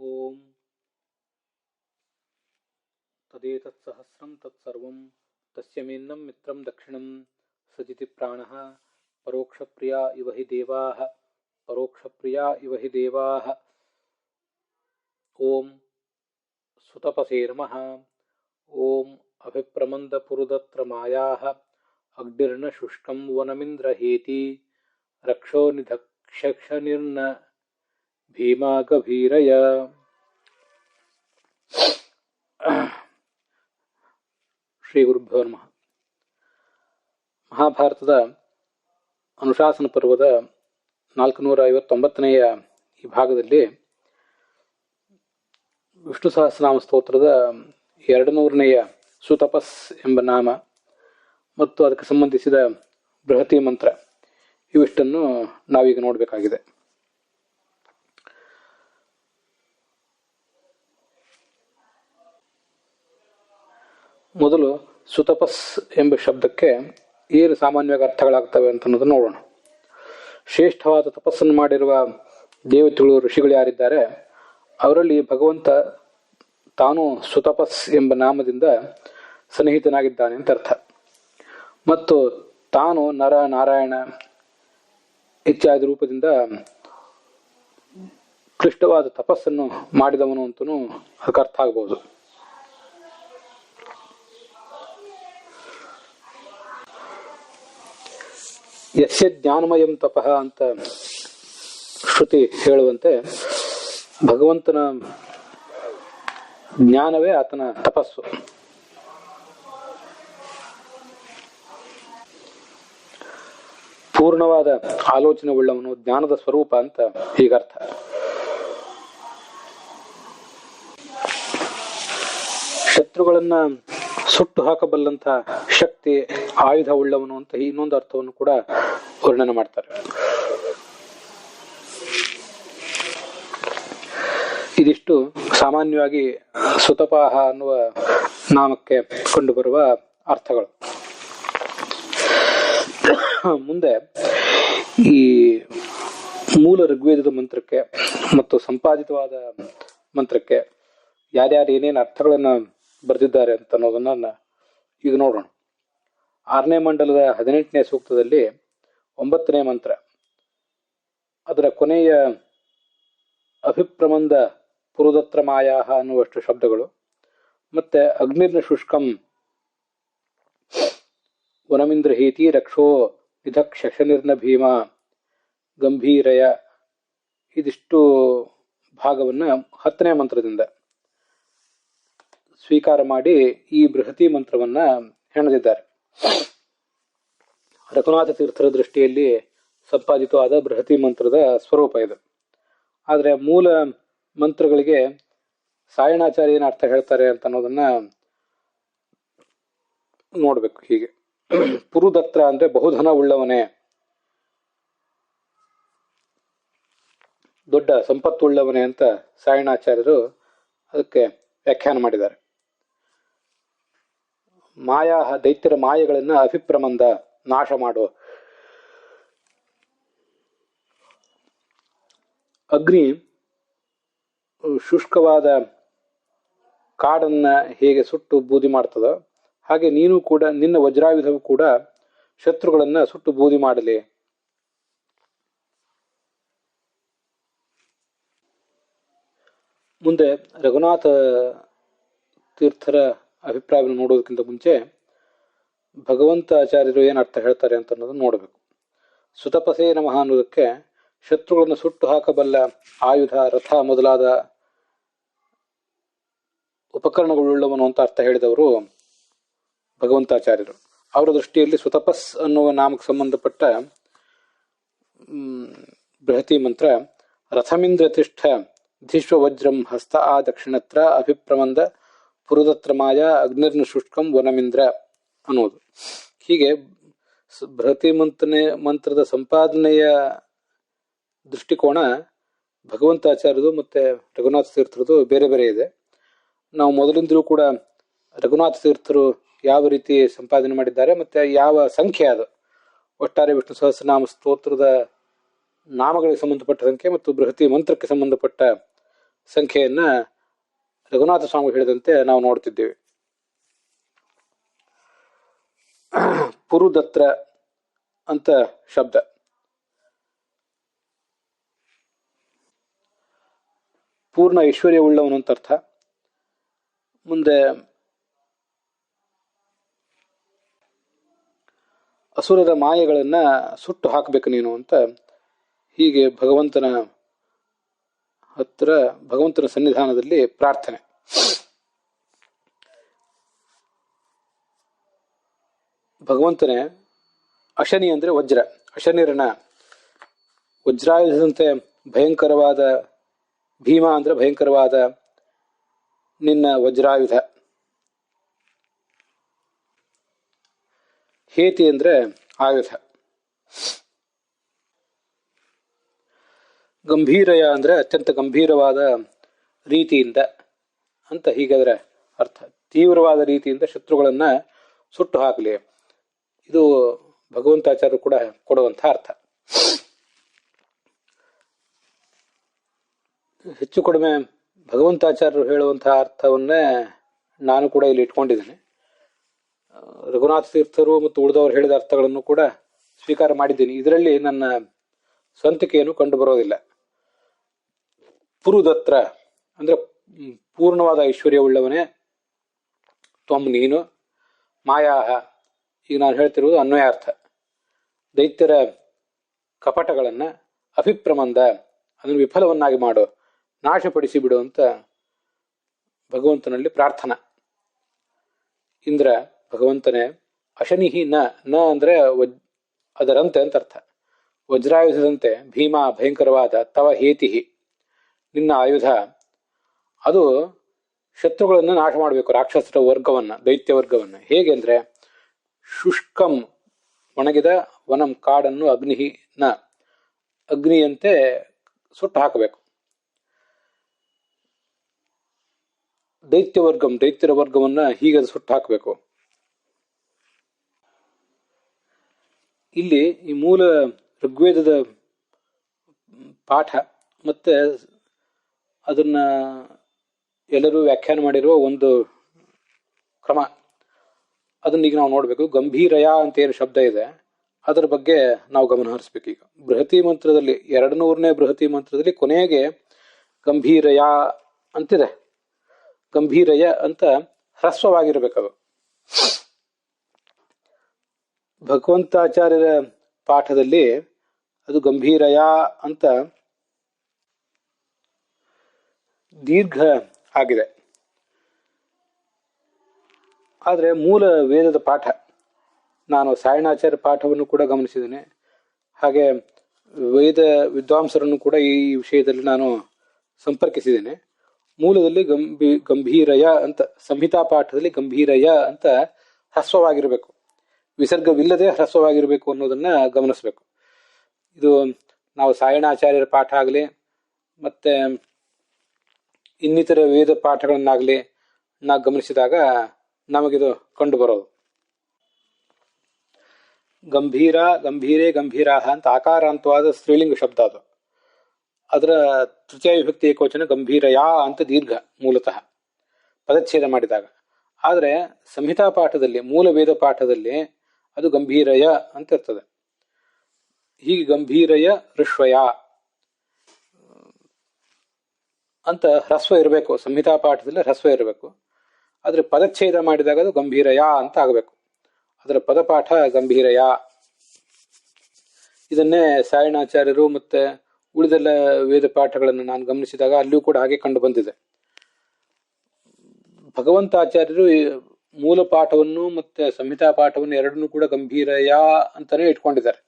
ಓಂ ತದೇತತ್ಸಹಸ್ರಂ ತತ್ಸರ್ವಂ ತಸ್ಯಮೇನ್ನಂ ಮಿತ್ರಂ ದಕ್ಷಿಣಂ ಸಜಿತಿ ಪ್ರಾಣಃ ಪರೋಕ್ಷಪ್ರಿಯಾ ಇವ ಹಿ ದೇವಾಃ ಪರೋಕ್ಷಪ್ರಿಯಾ ಇವ ಹಿ ದೇವಾಃ. ಓಂ ಸುತಪಸೇ ನಮಃ. ಓಂ ಅಭಿಪ್ರಮಂದಪುರುದತ್ರ ಮಾಯಾಃ ಅಗ್ನಿರ್ನ ಶುಷ್ಕಂ ವನಮಿಂದ್ರಹೇತಿ ರಕ್ಷೋ ನಿಧಕ್ಷನಿರ್ನ ಭೀಮಾ ಗಭೀರಯ. ಶ್ರೀ ಗುರುಭ್ಯೋ ನಮಃ. ಮಹಾಭಾರತದ ಅನುಶಾಸನ ಪರ್ವದ 459ನೇ ಈ ಭಾಗದಲ್ಲಿ ವಿಷ್ಣು ಸಹಸ್ರನಾಮ ಸ್ತೋತ್ರದ 200ನೇ ಸುತಪಸ್ ಎಂಬ ನಾಮ ಮತ್ತು ಅದಕ್ಕೆ ಸಂಬಂಧಿಸಿದ ಬೃಹತಿ ಮಂತ್ರ ಇವಿಷ್ಟನ್ನು ನಾವೀಗ ನೋಡಬೇಕಾಗಿದೆ. ಮೊದಲು ಸುತಪಸ್ ಎಂಬ ಶಬ್ದಕ್ಕೆ ಏನು ಸಾಮಾನ್ಯವಾಗಿ ಅರ್ಥಗಳಾಗ್ತವೆ ಅಂತ ಅನ್ನೋದನ್ನು ನೋಡೋಣ. ಶ್ರೇಷ್ಠವಾದ ತಪಸ್ಸನ್ನು ಮಾಡಿರುವ ದೇವತೆಗಳು, ಋಷಿಗಳು ಯಾರಿದ್ದಾರೆ ಅವರಲ್ಲಿ ಭಗವಂತ ತಾನು ಸುತಪಸ್ ಎಂಬ ನಾಮದಿಂದ ಸನ್ನಿಹಿತನಾಗಿದ್ದಾನೆ ಅಂತ ಅರ್ಥ. ಮತ್ತು ತಾನು ನರ, ನಾರಾಯಣ ಇತ್ಯಾದಿ ರೂಪದಿಂದ ಕ್ಲಿಷ್ಟವಾದ ತಪಸ್ಸನ್ನು ಮಾಡಿದವನು ಅಂತಲೂ ಅದಕ್ಕೆ ಅರ್ಥ ಆಗ್ಬೋದು. ಯಸ್ಯ ಜ್ಞಾನಮಯಂ ತಪಃ ಅಂತ ಶ್ರುತಿ ಹೇಳುವಂತೆ ಭಗವಂತನ ಜ್ಞಾನವೇ ಆತನ ತಪಸ್ಸು. ಪೂರ್ಣವಾದ ಆಲೋಚನೆ ಉಳ್ಳವನು, ಜ್ಞಾನದ ಸ್ವರೂಪ ಅಂತ ಹೀಗರ್ಥ. ಶತ್ರುಗಳನ್ನ ಸುಟ್ಟು ಹಾಕಬಲ್ಲಂತ ಶಕ್ತಿ, ಆಯುಧ ಉಳ್ಳವನು ಅಂತ ಇನ್ನೊಂದು ಅರ್ಥವನ್ನು ಕೂಡ ವರ್ಣನೆ ಮಾಡ್ತಾರೆ. ಇದಿಷ್ಟು ಸಾಮಾನ್ಯವಾಗಿ ಸುತಪಾಹ ಅನ್ನುವ ನಾಮಕ್ಕೆ ಕಂಡುಬರುವ ಅರ್ಥಗಳು. ಮುಂದೆ ಈ ಮೂಲ ಋಗ್ವೇದದ ಮಂತ್ರಕ್ಕೆ ಮತ್ತು ಸಂಪಾದಿತವಾದ ಮಂತ್ರಕ್ಕೆ ಯಾರ್ಯಾರು ಏನೇನು ಅರ್ಥಗಳನ್ನ ಬರೆದಿದ್ದಾರೆ ಅಂತ ಅನ್ನೋದನ್ನ ಈಗ ನೋಡೋಣ. 6ನೇ ಮಂಡಲದ 18ನೇ ಸೂಕ್ತದಲ್ಲಿ 9ನೇ ಮಂತ್ರ, ಅದರ ಕೊನೆಯ ಅಭಿಪ್ರಮಂದ ಪುರುದತ್ರ ಮಾಯಾಹ ಅನ್ನುವಷ್ಟು ಶಬ್ದಗಳು, ಮತ್ತೆ ಅಗ್ನಿರ್ನ ಶುಷ್ಕಂ ವನಮಿಂದ್ರಹೀತಿ ರಕ್ಷೋ ನಿಧಕ್ಷನಿರ್ನ ಭೀಮ ಗಂಭೀರಯ, ಇದಿಷ್ಟು ಭಾಗವನ್ನ 10ನೇ ಮಂತ್ರದಿಂದ ಸ್ವೀಕಾರ ಮಾಡಿ ಈ ಬೃಹತಿ ಮಂತ್ರವನ್ನ ಹೆಣೆದಿದ್ದಾರೆ. ರಘುನಾಥ ತೀರ್ಥರ ದೃಷ್ಟಿಯಲ್ಲಿ ಸಂಪಾದಿತವಾದ ಬೃಹತಿ ಮಂತ್ರದ ಸ್ವರೂಪ ಇದು. ಆದರೆ ಮೂಲ ಮಂತ್ರಗಳಿಗೆ ಸಾಯಣಾಚಾರ್ಯ ಏನು ಅರ್ಥ ಹೇಳ್ತಾರೆ ಅಂತ ಅನ್ನೋದನ್ನ ನೋಡ್ಬೇಕು. ಹೀಗೆ ಪುರುದತ್ರ ಅಂದ್ರೆ ಬಹುಧನ ಉಳ್ಳವನೇ, ದೊಡ್ಡ ಸಂಪತ್ತುಳ್ಳವನೇ ಅಂತ ಸಾಯಣಾಚಾರ್ಯರು ಅದಕ್ಕೆ ವ್ಯಾಖ್ಯಾನ ಮಾಡಿದ್ದಾರೆ. ಮಾಯಾ, ದೈತ್ಯರ ಮಾಯೆಗಳನ್ನ ಅಭಿಪ್ರಮಂದ, ನಾಶ ಮಾಡೋ. ಅಗ್ನಿ ಶುಷ್ಕವಾದ ಕಾಡನ್ನ ಹೇಗೆ ಸುಟ್ಟು ಬೂದಿ ಮಾಡ್ತದೋ ಹಾಗೆ ನೀನು ಕೂಡ, ನಿನ್ನ ವಜ್ರಾಯುಧವು ಕೂಡ ಶತ್ರುಗಳನ್ನ ಸುಟ್ಟು ಬೂದಿ ಮಾಡಲಿ. ಮುಂದೆ ರಘುನಾಥ ತೀರ್ಥರ ಅಭಿಪ್ರಾಯವನ್ನು ನೋಡೋದಕ್ಕಿಂತ ಮುಂಚೆ ಭಗವಂತ ಆಚಾರ್ಯರು ಏನು ಅರ್ಥ ಹೇಳ್ತಾರೆ ಅಂತ ಅನ್ನೋದನ್ನು ನೋಡಬೇಕು. ಸುತಪಸೇ ನಮಃ ಅನ್ನೋದಕ್ಕೆ ಶತ್ರುಗಳನ್ನು ಸುಟ್ಟು ಹಾಕಬಲ್ಲ ಆಯುಧ, ರಥ ಮೊದಲಾದ ಉಪಕರಣಗಳುಳ್ಳವನು ಅಂತ ಅರ್ಥ ಹೇಳಿದವರು ಭಗವಂತಾಚಾರ್ಯರು. ಅವರ ದೃಷ್ಟಿಯಲ್ಲಿ ಸುತಪಸ್ ಅನ್ನುವ ನಾಮಕ್ಕೆ ಸಂಬಂಧಪಟ್ಟ ಬೃಹತಿ ಮಂತ್ರ ರಥಮಿಂದ್ರ ತಿಷ್ಠ ಧಿಶ್ವ ವಜ್ರಂ ಹಸ್ತ ಆ ದಕ್ಷಿಣತ್ರ ಅಭಿಪ್ರಮಂದ ಪುರುದತ್ರ ಮಾಯ ಅಗ್ನಿರ್ನ ಶುಷ್ಕಂ ವನಮಿಂದ್ರ ಅನ್ನೋದು. ಹೀಗೆ ಬೃಹತಿ ಮಂತ್ರದ ಸಂಪಾದನೆಯ ದೃಷ್ಟಿಕೋನ ಭಗವಂತಾಚಾರ್ಯದು ಮತ್ತೆ ರಘುನಾಥ ತೀರ್ಥರದು ಬೇರೆ ಬೇರೆ ಇದೆ. ನಾವು ಮೊದಲಿಂದಲೂ ಕೂಡ ರಘುನಾಥ ತೀರ್ಥರು ಯಾವ ರೀತಿ ಸಂಪಾದನೆ ಮಾಡಿದ್ದಾರೆ ಮತ್ತೆ ಯಾವ ಸಂಖ್ಯೆ ಅದು, ಒಟ್ಟಾರೆ ವಿಷ್ಣು ಸಹಸ್ರನಾಮ ಸ್ತೋತ್ರದ ನಾಮಗಳಿಗೆ ಸಂಬಂಧಪಟ್ಟ ಸಂಖ್ಯೆ ಮತ್ತು ಬೃಹತಿ ಮಂತ್ರಕ್ಕೆ ಸಂಬಂಧಪಟ್ಟ ಸಂಖ್ಯೆಯನ್ನ ರಘುನಾಥ ಸ್ವಾಮಿ ಹೇಳಿದಂತೆ ನಾವು ನೋಡ್ತಿದ್ದೇವೆ. ಪುರುದತ್ರ ಅಂತ ಶಬ್ದ. ಪೂರ್ಣ ಐಶ್ವರ್ಯವುಳ್ಳವನು ಅಂತ ಅರ್ಥ. ಮುಂದೆ ಅಸುರರ ಮಾಯೆಗಳನ್ನ ಸುಟ್ಟು ಹಾಕಬೇಕು ನೀನು ಅಂತ ಹೀಗೆ ಭಗವಂತನ ಹತ್ರ, ಭಗವಂತನ ಸನ್ನಿಧಾನದಲ್ಲಿ ಪ್ರಾರ್ಥನೆ. ಭಗವಂತನೇ ಅಶನಿ ಅಂದ್ರೆ ವಜ್ರ, ಅಶನಿರನ ವಜ್ರಾಯುಧದಂತೆ ಭಯಂಕರವಾದ, ಭೀಮ ಅಂದ್ರೆ ಭಯಂಕರವಾದ ನಿನ್ನ ವಜ್ರಾಯುಧ. ಹೇತಿ ಅಂದ್ರೆ ಆಯುಧ. ಗಂಭೀರಯ ಅಂದ್ರೆ ಅತ್ಯಂತ ಗಂಭೀರವಾದ ರೀತಿಯಿಂದ ಅಂತ, ಹೀಗಾದ್ರೆ ಅರ್ಥ. ತೀವ್ರವಾದ ರೀತಿಯಿಂದ ಶತ್ರುಗಳನ್ನ ಸುಟ್ಟು ಹಾಕಲಿ, ಇದು ಭಗವಂತಾಚಾರ್ಯರು ಕೂಡ ಕೊಡುವಂತಹ ಅರ್ಥ. ಹೆಚ್ಚು ಕಡಿಮೆ ಭಗವಂತಾಚಾರ್ಯರು ಹೇಳುವಂತಹ ಅರ್ಥವನ್ನೇ ನಾನು ಕೂಡ ಇಲ್ಲಿ ಇಟ್ಕೊಂಡಿದ್ದೇನೆ. ರಘುನಾಥ ತೀರ್ಥರು ಮತ್ತು ಉಳಿದವರು ಹೇಳಿದ ಅರ್ಥಗಳನ್ನು ಕೂಡ ಸ್ವೀಕಾರ ಮಾಡಿದ್ದೀನಿ. ಇದರಲ್ಲಿ ನನ್ನ ಸ್ವಂತಿಕೆಯನ್ನು ಕಂಡು ಬರೋದಿಲ್ಲ. ಪುರುದತ್ರ ಅಂದ್ರೆ ಪೂರ್ಣವಾದ ಐಶ್ವರ್ಯವುಳ್ಳವನೇ, ತ್ವಂ ನೀನು, ಮಾಯಾಹ ಈಗ ನಾನು ಹೇಳ್ತಿರುವುದು ಅನ್ವಯಾರ್ಥ, ದೈತ್ಯರ ಕಪಟಗಳನ್ನ ಅಭಿಪ್ರಮಂದ ಅದನ್ನು ವಿಫಲವನ್ನಾಗಿ ಮಾಡು, ನಾಶಪಡಿಸಿ ಬಿಡು ಅಂತ ಭಗವಂತನಲ್ಲಿ ಪ್ರಾರ್ಥನಾ. ಇಂದ್ರ ಭಗವಂತನೇ ಅಶನಿಹಿ ನ ಅಂದ್ರೆ ಅದರಂತೆ ಅಂತ ಅರ್ಥ, ವಜ್ರಾಯುಧದಂತೆ, ಭೀಮ ಭಯಂಕರವಾದ, ತವ ಹೇತಿಹಿ ನಿನ್ನ ಆಯುಧ, ಅದು ಶತ್ರುಗಳನ್ನು ನಾಶ ಮಾಡಬೇಕು, ರಾಕ್ಷಸರ ವರ್ಗವನ್ನ, ದೈತ್ಯ ವರ್ಗವನ್ನ. ಹೇಗೆ ಅಂದ್ರೆ ಶುಷ್ಕಂ ಒಣಗಿದ, ವನಂ ಕಾಡನ್ನು, ಅಗ್ನಿಹಿ ನ ಅಗ್ನಿಯಂತೆ ಸುಟ್ಟು ಹಾಕಬೇಕು. ದೈತ್ಯರ ವರ್ಗವನ್ನ ಹೀಗೆ ಸುಟ್ಟು ಹಾಕಬೇಕು. ಇಲ್ಲಿ ಈ ಮೂಲ ಋಗ್ವೇದದ ಪಾಠ ಮತ್ತೆ ಅದನ್ನ ಎಲ್ಲರೂ ವ್ಯಾಖ್ಯಾನ ಮಾಡಿರುವ ಒಂದು ಕ್ರಮ, ಅದನ್ನ ಈಗ ನಾವು ನೋಡ್ಬೇಕು. ಗಂಭೀರಯ ಅಂತ ಏನು ಶಬ್ದ ಇದೆ ಅದರ ಬಗ್ಗೆ ನಾವು ಗಮನ ಹರಿಸ್ಬೇಕು. ಈಗ ಬೃಹತಿ ಮಂತ್ರದಲ್ಲಿ 200ನೇ ಬೃಹತಿ ಮಂತ್ರದಲ್ಲಿ ಕೊನೆಗೆ ಗಂಭೀರಯ ಅಂತಿದೆ. ಗಂಭೀರಯ ಅಂತ ಹ್ರಸ್ವವಾಗಿರ್ಬೇಕದು. ಭಗವಂತಾಚಾರ್ಯರ ಪಾಠದಲ್ಲಿ ಅದು ಗಂಭೀರಯ ಅಂತ ದೀರ್ಘ ಆಗಿದೆ. ಆದರೆ ಮೂಲ ವೇದದ ಪಾಠ, ನಾನು ಸಾಯಣಾಚಾರ್ಯ ಪಾಠವನ್ನು ಕೂಡ ಗಮನಿಸಿದ್ದೇನೆ, ಹಾಗೆ ವೇದ ವಿದ್ವಾಂಸರನ್ನು ಕೂಡ ಈ ವಿಷಯದಲ್ಲಿ ನಾನು ಸಂಪರ್ಕಿಸಿದ್ದೇನೆ. ಮೂಲದಲ್ಲಿ ಗಂಭೀರಯ ಅಂತ, ಸಂಹಿತಾ ಪಾಠದಲ್ಲಿ ಗಂಭೀರಯ ಅಂತ ಹ್ರಸ್ವವಾಗಿರಬೇಕು, ವಿಸರ್ಗವಿಲ್ಲದೆ ಹ್ರಸ್ವವಾಗಿರಬೇಕು ಅನ್ನೋದನ್ನ ಗಮನಿಸಬೇಕು. ಇದು ನಾವು ಸಾಯಣಾಚಾರ್ಯರ ಪಾಠ ಆಗಲಿ ಮತ್ತೆ ಇನ್ನಿತರ ವೇದ ಪಾಠಗಳನ್ನಾಗಲಿ ನಾವು ಗಮನಿಸಿದಾಗ ನಮಗಿದು ಕಂಡು ಬರೋದು. ಗಂಭೀರ, ಗಂಭೀರೇ, ಗಂಭೀರಾಹ ಅಂತ ಆಕಾರಾಂತವಾದ ಸ್ತ್ರೀಲಿಂಗ ಶಬ್ದ ಅದು. ಅದರ ತೃತೀಯ ವಿಭಕ್ತಿ ಏಕವಚನ ಗಂಭೀರಯ ಅಂತ ದೀರ್ಘ ಮೂಲತಃ ಪದಚ್ಛೇದ ಮಾಡಿದಾಗ. ಆದರೆ ಸಂಹಿತಾ ಪಾಠದಲ್ಲಿ, ಮೂಲ ವೇದ ಪಾಠದಲ್ಲಿ ಅದು ಗಂಭೀರಯ ಅಂತ ಇರ್ತದೆ. ಹೀಗೆ ಗಂಭೀರಯ ಋಷ್ವಯ ಅಂತ ಹ್ರಸ್ವ ಇರಬೇಕು, ಸಂಹಿತಾ ಪಾಠದಲ್ಲಿ ಹ್ರಸ್ವ ಇರಬೇಕು. ಆದರೆ ಪದಚ್ಛೇದ ಮಾಡಿದಾಗ ಅದು ಗಂಭೀರಯ ಅಂತ ಆಗಬೇಕು. ಅದರ ಪದಪಾಠ ಗಂಭೀರಯ. ಇದನ್ನೇ ಸಾಯಣಾಚಾರ್ಯರು ಮತ್ತೆ ಉಳಿದೆಲ್ಲ ವೇದ ಪಾಠಗಳನ್ನು ನಾನು ಗಮನಿಸಿದಾಗ ಅಲ್ಲಿಯೂ ಕೂಡ ಹಾಗೆ ಕಂಡು ಬಂದಿದೆ. ಭಗವಂತಾಚಾರ್ಯರು ಮೂಲ ಪಾಠವನ್ನು ಮತ್ತೆ ಸಂಹಿತಾ ಪಾಠವನ್ನು ಎರಡನ್ನೂ ಕೂಡ ಗಂಭೀರಯ ಅಂತಾನೆ ಇಟ್ಕೊಂಡಿದ್ದಾರೆ.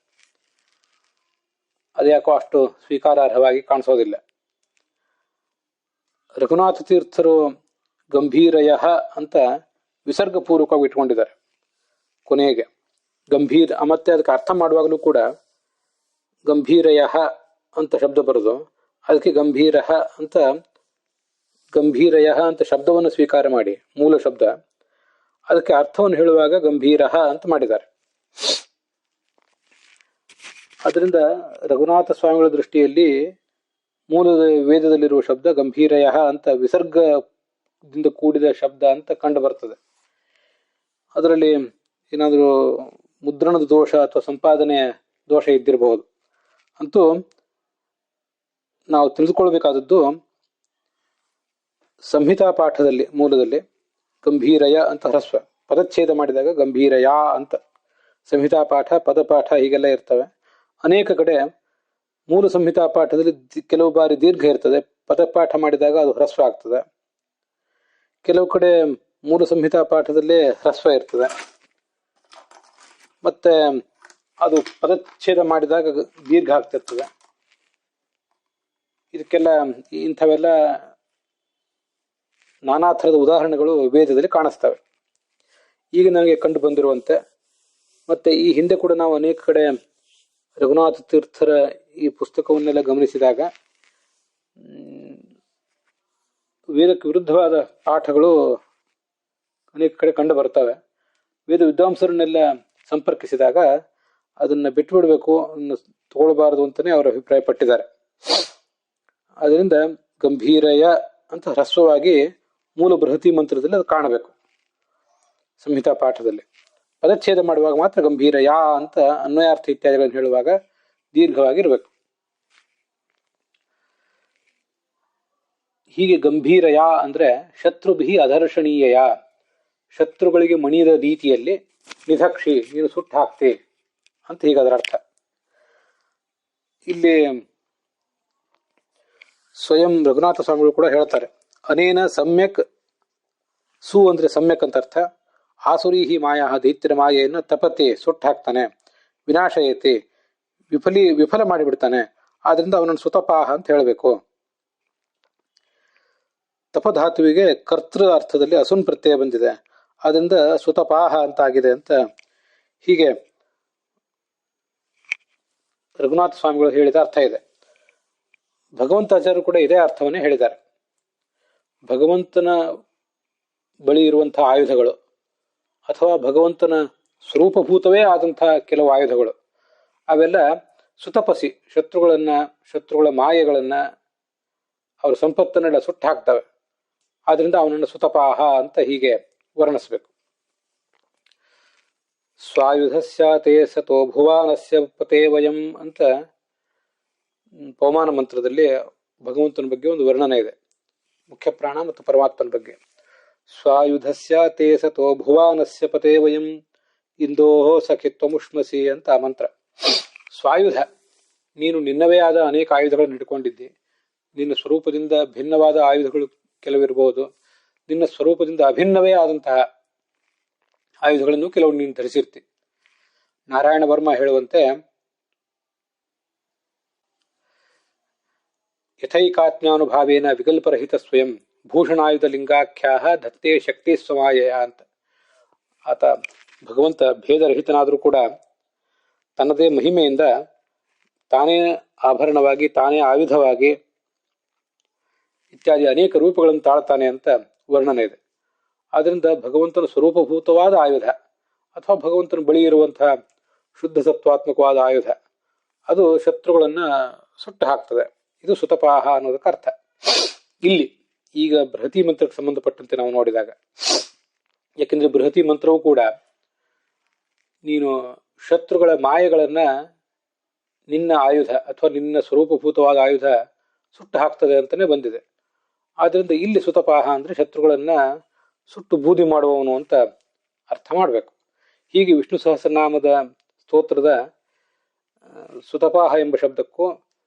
ಅದ್ಯಾಕೋ ಅಷ್ಟು ಸ್ವೀಕಾರಾರ್ಹವಾಗಿ ಕಾಣಿಸೋದಿಲ್ಲ. ರಘುನಾಥ ತೀರ್ಥರು ಗಂಭೀರಯ ಅಂತ ವಿಸರ್ಗಪೂರ್ವಕವಾಗಿ ಇಟ್ಕೊಂಡಿದ್ದಾರೆ ಕೊನೆಗೆ. ಗಂಭೀರ ಮತ್ತೆ ಅದಕ್ಕೆ ಅರ್ಥ ಮಾಡುವಾಗಲೂ ಕೂಡ ಗಂಭೀರಯ ಅಂತ ಶಬ್ದ ಬರೋದು, ಅದಕ್ಕೆ ಗಂಭೀರ ಅಂತ ಶಬ್ದವನ್ನು ಸ್ವೀಕಾರ ಮಾಡಿ ಮೂಲ ಶಬ್ದ, ಅದಕ್ಕೆ ಅರ್ಥವನ್ನು ಹೇಳುವಾಗ ಗಂಭೀರ ಅಂತ ಮಾಡಿದ್ದಾರೆ. ಅದರಿಂದ ರಘುನಾಥ ಸ್ವಾಮಿಗಳ ದೃಷ್ಟಿಯಲ್ಲಿ ಮೂಲದ ವೇದದಲ್ಲಿರುವ ಶಬ್ದ ಗಂಭೀರಯ ಅಂತ ವಿಸರ್ಗದಿಂದ ಕೂಡಿದ ಶಬ್ದ ಅಂತ ಕಂಡು ಬರ್ತದೆ. ಅದರಲ್ಲಿ ಏನಾದರೂ ಮುದ್ರಣದ ದೋಷ ಅಥವಾ ಸಂಪಾದನೆ ದೋಷ ಇದ್ದಿರಬಹುದು. ಅಂತೂ ನಾವು ತಿಳಿದುಕೊಳ್ಬೇಕಾದದ್ದು ಸಂಹಿತಾ ಪಾಠದಲ್ಲಿ ಮೂಲದಲ್ಲಿ ಗಂಭೀರಯ ಅಂತ ಹ್ರಸ್ವ, ಪದಚ್ಛೇದ ಮಾಡಿದಾಗ ಗಂಭೀರಯ ಅಂತ. ಸಂಹಿತಾ ಪಾಠ, ಪದಪಾಠ ಹೀಗೆಲ್ಲ ಇರ್ತವೆ. ಅನೇಕ ಕಡೆ ಮೂಲ ಸಂಹಿತಾ ಪಾಠದಲ್ಲಿ ಕೆಲವು ಬಾರಿ ದೀರ್ಘ ಇರ್ತದೆ, ಪದಪಾಠ ಮಾಡಿದಾಗ ಅದು ಹ್ರಸ್ವ ಆಗ್ತದೆ. ಕೆಲವು ಕಡೆ ಮೂಲ ಸಂಹಿತಾ ಪಾಠದಲ್ಲೇ ಹ್ರಸ್ವ ಇರ್ತದೆ, ಮತ್ತೆ ಅದು ಪದಚ್ಛೇದ ಮಾಡಿದಾಗ ದೀರ್ಘ ಆಗ್ತಿರ್ತದೆ. ಇದಕ್ಕೆಲ್ಲ ಇಂಥವೆಲ್ಲ ನಾನಾ ಥರದ ಉದಾಹರಣೆಗಳು ವೇದದಲ್ಲಿ ಕಾಣಿಸ್ತವೆ. ಈಗ ನನಗೆ ಕಂಡು ಬಂದಿರುವಂತೆ, ಮತ್ತೆ ಈ ಹಿಂದೆ ಕೂಡ ನಾವು ಅನೇಕ ಕಡೆ ರಘುನಾಥ ತೀರ್ಥರ ಈ ಪುಸ್ತಕವನ್ನೆಲ್ಲ ಗಮನಿಸಿದಾಗ ವೇದಕ್ಕೆ ವಿರುದ್ಧವಾದ ಪಾಠಗಳು ಅನೇಕ ಕಡೆ ಕಂಡು ಬರ್ತವೆ. ವೇದ ವಿದ್ವಾಂಸರನ್ನೆಲ್ಲ ಸಂಪರ್ಕಿಸಿದಾಗ ಅದನ್ನು ಬಿಟ್ಟುಬಿಡಬೇಕು, ಅದನ್ನು ತಗೊಳ್ಬಾರದು ಅಂತಲೇ ಅವರು ಅಭಿಪ್ರಾಯ ಪಟ್ಟಿದ್ದಾರೆ. ಅದರಿಂದ ಗಂಭೀರಯ ಅಂತ ಹ್ರಸ್ವವಾಗಿ ಮೂಲ ಬೃಹತಿ ಮಂತ್ರದಲ್ಲಿ ಅದು ಕಾಣಬೇಕು. ಸಂಹಿತಾ ಪಾಠದಲ್ಲಿ ಪದಚ್ಛೇದ ಮಾಡುವಾಗ ಮಾತ್ರ ಗಂಭೀರಯ ಅಂತ ಅನ್ವಯಾರ್ಥ ಇತ್ಯಾದಿಗಳನ್ನು ಹೇಳುವಾಗ ದೀರ್ಘವಾಗಿರ್ಬೇಕು. ಹೀಗೆ ಗಂಭೀರಯ ಅಂದ್ರೆ ಶತ್ರುಭಿ ಅದರ್ಶನೀಯ, ಶತ್ರುಗಳಿಗೆ ಮಣಿಯದ ರೀತಿಯಲ್ಲಿ ನಿಧಕ್ಷಿ, ನೀನು ಸುಟ್ಟು ಹಾಕ್ತಿ ಅಂತ ಹೀಗೆ ಅದರ ಅರ್ಥ. ಇಲ್ಲಿ ಸ್ವಯಂ ರಘುನಾಥ ಸ್ವಾಮಿಗಳು ಕೂಡ ಹೇಳ್ತಾರೆ, ಅನೇನ ಸಮ್ಯಕ್, ಸು ಅಂದ್ರೆ ಸಮ್ಯಕ್ ಅಂತ ಅರ್ಥ, ಆಸುರೀಹಿ ಮಾಯಾ ದೈತ್ಯರ ಮಾಯೆಯನ್ನು ತಪತೆ ಸುಟ್ಟು ಹಾಕ್ತಾನೆ, ವಿನಾಶಯತೆ ವಿಫಲ ಮಾಡಿಬಿಡ್ತಾನೆ. ಆದ್ರಿಂದ ಅವನನ್ನು ಸುತಪಾಹ ಅಂತ ಹೇಳಬೇಕು. ತಪಧಾತುವಿಗೆ ಕರ್ತೃ ಅರ್ಥದಲ್ಲಿ ಅಸುನ್ ಪ್ರತ್ಯಯ ಬಂದಿದೆ, ಆದ್ರಿಂದ ಸುತಪಾಹ ಅಂತ ಆಗಿದೆ ಅಂತ ಹೀಗೆ ರಘುನಾಥ ಸ್ವಾಮಿಗಳು ಹೇಳಿದ ಅರ್ಥ ಇದೆ. ಭಗವಂತಾಚಾರ್ಯರು ಕೂಡ ಇದೇ ಅರ್ಥವನ್ನೇ ಹೇಳಿದ್ದಾರೆ. ಭಗವಂತನ ಬಳಿ ಇರುವಂತಹ ಆಯುಧಗಳು ಅಥವಾ ಭಗವಂತನ ಸ್ವರೂಪಭೂತವೇ ಆದಂತಹ ಕೆಲವು ಆಯುಧಗಳು ಅವೆಲ್ಲ ಸುತಪಸಿ, ಶತ್ರುಗಳ ಮಾಯೆಗಳನ್ನ, ಅವರ ಸಂಪತ್ತನ್ನೆಲ್ಲ ಸುಟ್ಟು ಹಾಕ್ತವೆ. ಆದ್ರಿಂದ ಅವನನ್ನು ಸುತಪಾಹ ಅಂತ ಹೀಗೆ ವರ್ಣಿಸ್ಬೇಕು. ಸ್ವಾಯುಧಸ್ಯ ತೇ ಸತೋ ಭುವಾನಸ್ಯ ಪತೆ ವಯಂ ಅಂತ ಪವಮಾನ ಮಂತ್ರದಲ್ಲಿ ಭಗವಂತನ ಬಗ್ಗೆ ಒಂದು ವರ್ಣನೆ ಇದೆ, ಮುಖ್ಯ ಪ್ರಾಣ ಮತ್ತು ಪರಮಾತ್ಮನ ಬಗ್ಗೆ. ಸ್ವಾಯುಧಸ್ಯ ತೇ ಸತೋ ಭುವಾನಸ್ಯ ಪತೆ ವಯಂ ಇಂದೋಹೋ ಸಖಿತ್ವಮುಷ್ಮಸಿ ಅಂತ ಆ ಮಂತ್ರ. ಸ್ವಾಯುಧ, ನೀನು ನಿನ್ನವೇ ಆದ ಅನೇಕ ಆಯುಧಗಳನ್ನು ಇಟ್ಕೊಂಡಿದ್ದಿ. ನಿನ್ನ ಸ್ವರೂಪದಿಂದ ಭಿನ್ನವಾದ ಆಯುಧಗಳು ಕೆಲವಿರಬಹುದು, ನಿನ್ನ ಸ್ವರೂಪದಿಂದ ಅಭಿನ್ನವೇ ಆದಂತಹ ಆಯುಧಗಳನ್ನು ಕೆಲವು ನೀನು ಧರಿಸಿರ್ತಿ. ನಾರಾಯಣ ವರ್ಮ ಹೇಳುವಂತೆ, ಯಥೈಕಾತ್ಮ್ಯಾನುಭಾವೇನ ವಿಕಲ್ಪರಹಿತ ಸ್ವಯಂ ಭೂಷಣಾಯುಧ ಲಿಂಗಾಖ್ಯಾ ಧತ್ತೆ ಶಕ್ತಿ ಸ್ವಮಾಯ ಅಂತ. ಆತ ಭಗವಂತ ಭೇದರಹಿತನಾದರೂ ಕೂಡ ತನ್ನದೇ ಮಹಿಮೆಯಿಂದ ತಾನೇ ಆಭರಣವಾಗಿ, ತಾನೇ ಆಯುಧವಾಗಿ ಇತ್ಯಾದಿ ಅನೇಕ ರೂಪಗಳನ್ನು ತಾಳ್ತಾನೆ ಅಂತ ವರ್ಣನೆ ಇದೆ. ಆದ್ರಿಂದ ಭಗವಂತನ ಸ್ವರೂಪಭೂತವಾದ ಆಯುಧ ಅಥವಾ ಭಗವಂತನ ಬಳಿ ಇರುವಂತಹ ಶುದ್ಧ ಸತ್ವಾತ್ಮಕವಾದ ಆಯುಧ ಅದು ಶತ್ರುಗಳನ್ನ ಸುಟ್ಟು ಹಾಕ್ತದೆ. ಇದು ಸುತಪಾಹ ಅನ್ನೋದಕ್ಕೆ ಅರ್ಥ. ಇಲ್ಲಿ ಈಗ ಬೃಹತಿ ಮಂತ್ರಕ್ಕೆ ಸಂಬಂಧಪಟ್ಟಂತೆ ನಾವು ನೋಡಿದಾಗ, ಯಾಕೆಂದ್ರೆ ಬೃಹತಿ ಮಂತ್ರವೂ ಕೂಡ ನೀನು ಶತ್ರುಗಳ ಮಾಯೆಗಳನ್ನ ನಿನ್ನ ಆಯುಧ ಅಥವಾ ನಿನ್ನ ಸ್ವರೂಪಭೂತವಾದ ಆಯುಧ ಸುಟ್ಟು ಹಾಕ್ತದೆ ಅಂತಾನೆ ಬಂದಿದೆ. ಆದ್ರಿಂದ ಇಲ್ಲಿ ಸುತಪಾಹ ಅಂದ್ರೆ ಶತ್ರುಗಳನ್ನ ಸುಟ್ಟು ಬೂದಿ ಮಾಡುವವನು ಅಂತ ಅರ್ಥ ಮಾಡಬೇಕು. ಹೀಗೆ ವಿಷ್ಣು ಸಹಸ್ರನಾಮದ ಸ್ತೋತ್ರದ ಸುತಪಾಹ ಎಂಬ ಶಬ್ದಕ್ಕೂ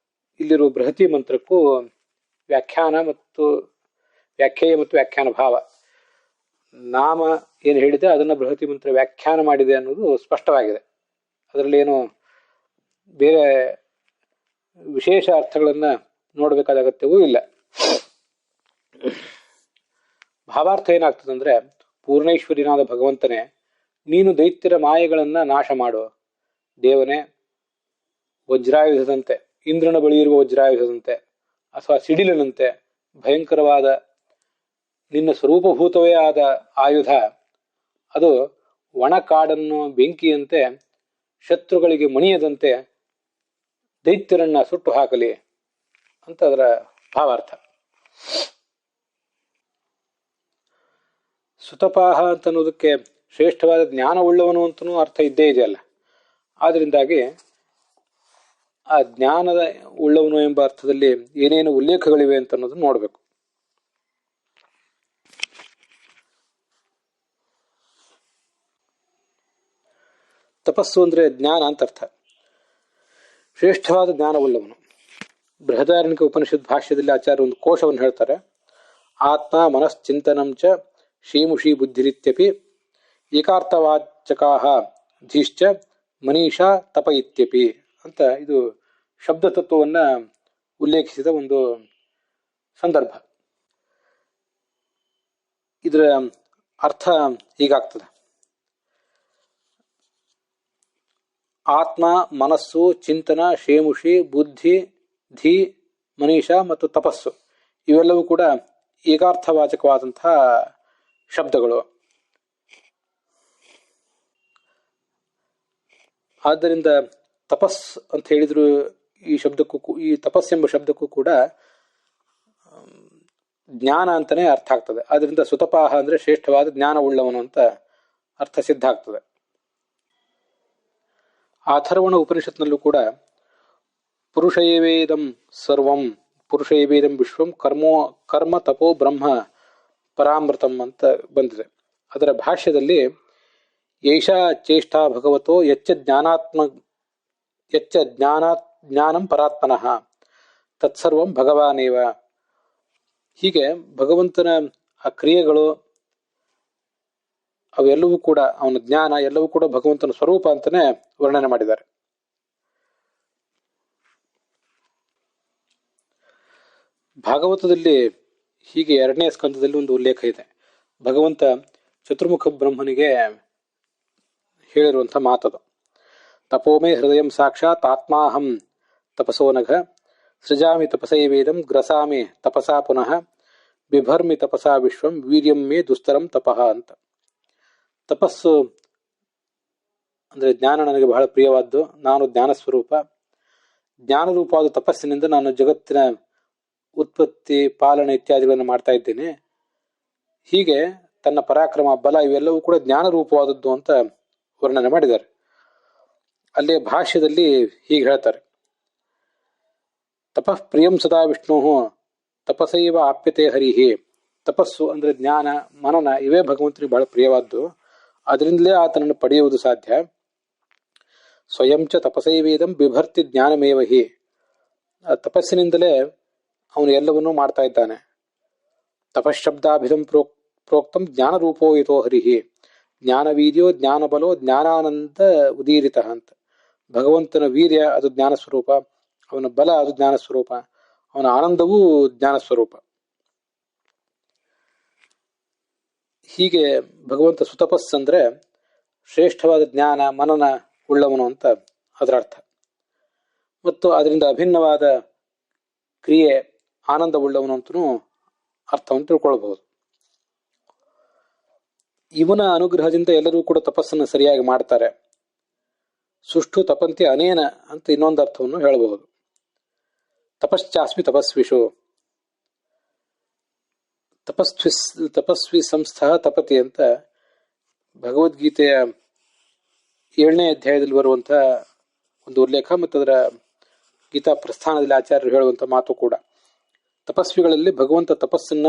ಇಲ್ಲಿರುವ ಬೃಹತಿ ಮಂತ್ರಕ್ಕೂ ವ್ಯಾಖ್ಯಾನ ಮತ್ತು ವ್ಯಾಖ್ಯೇಯ ಮತ್ತು ವ್ಯಾಖ್ಯಾನ ಭಾವ. ನಾಮ ಏನು ಹೇಳಿದೆ ಅದನ್ನ ಬೃಹತಿ ಮಂತ್ರ ವ್ಯಾಖ್ಯಾನ ಮಾಡಿದೆ ಅನ್ನೋದು ಸ್ಪಷ್ಟವಾಗಿದೆ. ಅದರಲ್ಲಿ ಏನು ಬೇರೆ ವಿಶೇಷ ಅರ್ಥಗಳನ್ನ ನೋಡಬೇಕಾದ ಅಗತ್ಯವೂ ಇಲ್ಲ. ಭಾವಾರ್ಥ ಏನಾಗ್ತದಂದ್ರೆ, ಪೂರ್ಣೇಶ್ವರಿನಾದ ಭಗವಂತನೇ, ನೀನು ದೈತ್ಯರ ಮಾಯೆಗಳನ್ನ ನಾಶ ಮಾಡು. ದೇವನೇ, ವಜ್ರಾಯುಧದಂತೆ, ಇಂದ್ರನ ಬಳಿ ಇರುವ ವಜ್ರಾಯುಧದಂತೆ ಅಥವಾ ಸಿಡಿಲಿನಂತೆ ಭಯಂಕರವಾದ ನಿನ್ನ ಸ್ವರೂಪಭೂತವೇ ಆದ ಆಯುಧ ಅದು ಒಣಕಾಡನ್ನು ಬೆಂಕಿಯಂತೆ ಶತ್ರುಗಳಿಗೆ ಮಣಿಯದಂತೆ ದೈತ್ಯರನ್ನ ಸುಟ್ಟು ಹಾಕಲಿ ಅಂತ ಅದರ ಭಾವಾರ್ಥ. ಸುತಪಾಹ ಅಂತ ಅನ್ನೋದಕ್ಕೆ ಶ್ರೇಷ್ಠವಾದ ಜ್ಞಾನವುಳ್ಳವನು ಅಂತನೂ ಅರ್ಥ ಇದ್ದೇ ಇದೆಯಲ್ಲ. ಆದ್ರಿಂದಾಗಿ ಆ ಜ್ಞಾನದ ಉಳ್ಳವನು ಎಂಬ ಅರ್ಥದಲ್ಲಿ ಏನೇನು ಉಲ್ಲೇಖಗಳಿವೆ ಅಂತ ಅನ್ನೋದನ್ನ ನೋಡಬೇಕು. ತಪಸ್ಸು ಅಂದ್ರೆ ಜ್ಞಾನ ಅಂತ ಅರ್ಥ. ಶ್ರೇಷ್ಠವಾದ ಜ್ಞಾನವುಳ್ಳವನು. ಬೃಹದಾರಣ್ಯಕ ಉಪನಿಷತ್ ಭಾಷ್ಯದಲ್ಲಿ ಆಚಾರ್ಯ ಒಂದು ಕೋಶವನ್ನು ಹೇಳ್ತಾರೆ. ಆತ್ಮ ಮನಶ್ಚಿಂತನಂಚ ಶ್ರೀಮುಷಿ ಬುದ್ಧಿರಿತ್ಯಪಿ ಏಕಾರ್ಥವಾಚಕಾಹ ಧೀಶ್ಚ ಮನೀಷಾ ತಪ ಇತ್ಯಪಿ ಅಂತ ಇದು ಶಬ್ದ ತತ್ವವನ್ನ ಉಲ್ಲೇಖಿಸಿದ ಒಂದು ಸಂದರ್ಭ. ಇದರ ಅರ್ಥ ಹೀಗಾಗ್ತದೆ. ಆತ್ಮ, ಮನಸ್ಸು, ಚಿಂತನ, ಶೇಮುಷಿ, ಬುದ್ಧಿ, ಧೀ, ಮನೀಷಾ ಮತ್ತು ತಪಸ್ಸು ಇವೆಲ್ಲವೂ ಕೂಡ ಏಕಾರ್ಥವಾಚಕವಾದಂತಹ ಶಬ್ದಗಳು. ಆದ್ದರಿಂದ ತಪಸ್ ಅಂತ ಹೇಳಿದ್ರು ಈ ಶಬ್ದಕ್ಕೂ, ಈ ತಪಸ್ ಎಂಬ ಶಬ್ದಕ್ಕೂ ಕೂಡ ಜ್ಞಾನ ಅಂತಾನೆ ಅರ್ಥ ಆಗ್ತದೆ. ಆದ್ರಿಂದ ಸುತಪಾಹ ಅಂದ್ರೆ ಶ್ರೇಷ್ಠವಾದ ಜ್ಞಾನವುಳ್ಳವನು ಅಂತ ಅರ್ಥ ಸಿದ್ಧ ಆಗ್ತದೆ. ಅಥರ್ವಣ ಉಪನಿಷತ್ನಲ್ಲೂ ಕೂಡ ಪುರುಷಯವೇದಂ ಸರ್ವಂ ಪುರುಷಯವೇದಂ ವಿಶ್ವಂ ಕರ್ಮ ತಪೋ ಬ್ರಹ್ಮ ಪರಾಮೃತಂ ಅಂತ ಬಂದಿದೆ. ಅದರ ಭಾಷ್ಯದಲ್ಲಿ ಯೈಷಾ ಚೇಷ್ಟಾ ಭಗವತೋ ಜ್ಞಾನಂ ಪರಾತ್ಮನಃ ತತ್ಸರ್ವಂ ಭಗವಾನೇವ. ಹೀಗೆ ಭಗವಂತನ ಆ ಕ್ರಿಯೆಗಳು ಅವೆಲ್ಲವೂ ಕೂಡ, ಅವನ ಜ್ಞಾನ ಎಲ್ಲವೂ ಕೂಡ ಭಗವಂತನ ಸ್ವರೂಪ ಅಂತಾನೆ ವರ್ಣನೆ ಮಾಡಿದ್ದಾರೆ. ಭಾಗವತದಲ್ಲಿ ಹೀಗೆ 2ನೇ ಸ್ಕಂದದಲ್ಲಿ ಒಂದು ಉಲ್ಲೇಖ ಇದೆ. ಭಗವಂತ ಚತುರ್ಮುಖ ಬ್ರಹ್ಮನಿಗೆ ಹೇಳಿರುವಂತಹ ಮಾತದು. ತಪೋಮೇ ಹೃದಯಂ ಸಾಕ್ಷಾತ್ ಆತ್ಮಾಹಂ ತಪಸೋನಘ ಸೃಜಾಮಿ ತಪಸೈವೇದಂ ಗ್ರಸಾಮಿ ತಪಸಾ ಪುನಃ ಬಿಭರ್ಮಿ ತಪಸಾ ವಿಶ್ವಂ ವೀರ್ಯಂ ಮೇ ದುಸ್ತರಂ ತಪಃ ಅಂತ. ತಪಸ್ಸು ಅಂದ್ರೆ ಜ್ಞಾನ ನನಗೆ ಬಹಳ ಪ್ರಿಯವಾದ್ದು. ನಾನು ಜ್ಞಾನ ಸ್ವರೂಪ. ಜ್ಞಾನರೂಪವಾದ ತಪಸ್ಸಿನಿಂದ ನಾನು ಜಗತ್ತಿನ ಉತ್ಪತ್ತಿ, ಪಾಲನೆ ಇತ್ಯಾದಿಗಳನ್ನು ಮಾಡ್ತಾ ಇದ್ದೇನೆ. ಹೀಗೆ ತನ್ನ ಪರಾಕ್ರಮ, ಬಲ ಇವೆಲ್ಲವೂ ಕೂಡ ಜ್ಞಾನ ರೂಪವಾದದ್ದು ಅಂತ ವರ್ಣನೆ ಮಾಡಿದ್ದಾರೆ. ಅಲ್ಲೇ ಭಾಷ್ಯದಲ್ಲಿ ಹೀಗೆ ಹೇಳ್ತಾರೆ. ತಪಃ ಪ್ರಿಯಂ ಸದಾ ವಿಷ್ಣು ತಪಸೈವ ಆಪ್ಯತೆ ಹರಿಹಿ. ತಪಸ್ಸು ಅಂದ್ರೆ ಜ್ಞಾನ, ಮನನ ಇವೇ ಭಗವಂತನಿಗೆ ಬಹಳ ಪ್ರಿಯವಾದ್ದು. ಅದರಿಂದಲೇ ಆತನನ್ನು ಪಡೆಯುವುದು ಸಾಧ್ಯ. ಸ್ವಯಂಚ ತಪಸೈವೇದಂ ಬಿಭರ್ತಿ ಜ್ಞಾನಮೇವ ಹಿ. ಆ ತಪಸ್ಸಿನಿಂದಲೇ ಅವನು ಎಲ್ಲವನ್ನೂ ಮಾಡ್ತಾ ಇದ್ದಾನೆ. ತಪಶಬ್ದಾಭಿಧಂ ಪ್ರೋಕ್ತಂ ಜ್ಞಾನರೂಪೋ ಯತೋ ಹರಿಹಿ. ಜ್ಞಾನವೀರ್ಯೋ ಜ್ಞಾನಬಲೋ ಜ್ಞಾನಾನಂದ ಉದೀರಿತ ಅಂತ. ಭಗವಂತನ ವೀರ್ಯ ಅದು ಜ್ಞಾನ ಸ್ವರೂಪ, ಅವನ ಬಲ ಅದು ಜ್ಞಾನ ಸ್ವರೂಪ, ಅವನ ಆನಂದವೂ ಜ್ಞಾನ ಸ್ವರೂಪ. ಹೀಗೆ ಭಗವಂತ ಸುತಪಸ್ ಅಂದ್ರೆ ಶ್ರೇಷ್ಠವಾದ ಜ್ಞಾನ ಮನನ ಉಳ್ಳವನು ಅಂತ ಅದರ ಅರ್ಥ. ಮತ್ತು ಅದರಿಂದ ಅಭಿನ್ನವಾದ ಕ್ರಿಯೆ ಆನಂದವುಳ್ಳವನು ಅಂತನೂ ಅರ್ಥವನ್ನು ತಿಳ್ಕೊಳ್ಬಹುದು. ಇವನ ಅನುಗ್ರಹದಿಂದ ಎಲ್ಲರೂ ಕೂಡ ತಪಸ್ಸನ್ನು ಸರಿಯಾಗಿ ಮಾಡ್ತಾರೆ. ಸುಷ್ಠು ತಪಂತಿ ಅನೇನ ಅಂತ ಇನ್ನೊಂದು ಅರ್ಥವನ್ನು ಹೇಳಬಹುದು. ತಪಶ್ಚಾಸ್ಮಿ ತಪಸ್ವಿಷು. ತಪಸ್ವಿ ಸಂಸ್ಥಾ ತಪತಿ ಅಂತ ಭಗವದ್ಗೀತೆಯ 7ನೇ ಅಧ್ಯಾಯದಲ್ಲಿ ಬರುವಂತಹ ಒಂದು ಉಲ್ಲೇಖ ಮತ್ತು ಅದರ ಗೀತಾ ಪ್ರಸ್ಥಾನದಲ್ಲಿ ಆಚಾರ್ಯರು ಹೇಳುವಂತ ಮಾತು ಕೂಡ. ತಪಸ್ವಿಗಳಲ್ಲಿ ಭಗವಂತ ತಪಸ್ಸನ್ನ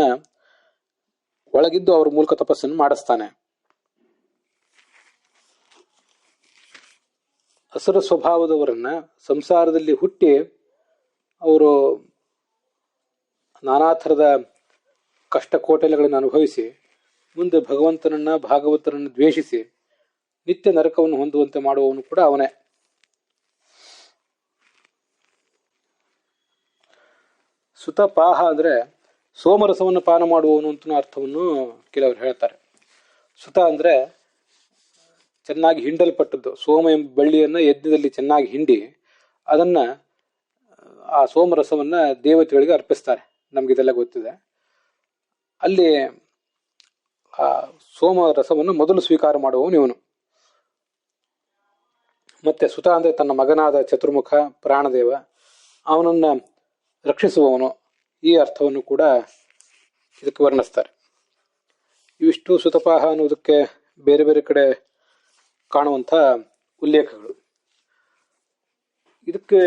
ಒಳಗಿದ್ದು ಅವರ ಮೂಲಕ ತಪಸ್ಸನ್ನು ಮಾಡಿಸ್ತಾನೆ. ಅಸುರ ಸ್ವಭಾವದವರನ್ನ ಸಂಸಾರದಲ್ಲಿ ಹುಟ್ಟಿ ಅವರು ನಾನಾ ಥರದ ಕಷ್ಟ ಕೋಟಲೆಗಳನ್ನು ಅನುಭವಿಸಿ ಮುಂದೆ ಭಗವಂತನನ್ನ ಭಾಗವತರನ್ನು ದ್ವೇಷಿಸಿ ನಿತ್ಯ ನರಕವನ್ನು ಹೊಂದುವಂತೆ ಮಾಡುವವನು ಕೂಡ ಅವನೇ. ಸುತಪಾಹ ಅಂದ್ರೆ ಸೋಮರಸವನ್ನು ಪಾನ ಮಾಡುವವನು ಅಂತ ಅರ್ಥವನ್ನು ಕೆಲವರು ಹೇಳ್ತಾರೆ. ಸುತ ಅಂದ್ರೆ ಚೆನ್ನಾಗಿ ಹಿಂಡಲ್ಪಟ್ಟದ್ದು. ಸೋಮ ಎಂಬ ಬಳ್ಳಿಯನ್ನ ಯಜ್ಞದಲ್ಲಿ ಚೆನ್ನಾಗಿ ಹಿಂಡಿ ಅದನ್ನ ಆ ಸೋಮರಸವನ್ನ ದೇವತೆಗಳಿಗೆ ಅರ್ಪಿಸ್ತಾರೆ. ನಮ್ಗಿದೆಲ್ಲ ಗೊತ್ತಿದೆ. ಅಲ್ಲಿ ಆ ಸೋಮ ರಸವನ್ನು ಮೊದಲು ಸ್ವೀಕಾರ ಮಾಡುವವನು ಇವನು. ಮತ್ತೆ ಸುತ ಅಂದ್ರೆ ತನ್ನ ಮಗನಾದ ಚತುರ್ಮುಖ ಪ್ರಾಣದೇವ, ಅವನನ್ನ ರಕ್ಷಿಸುವವನು, ಈ ಅರ್ಥವನ್ನು ಕೂಡ ಇದಕ್ಕೆ ವರ್ಣಿಸ್ತಾರೆ. ಇವಿಷ್ಟು ಸುತಪಾಹ ಅನ್ನೋದಕ್ಕೆ ಬೇರೆ ಬೇರೆ ಕಡೆ ಕಾಣುವಂಥ ಉಲ್ಲೇಖಗಳು. ಇದಕ್ಕೆ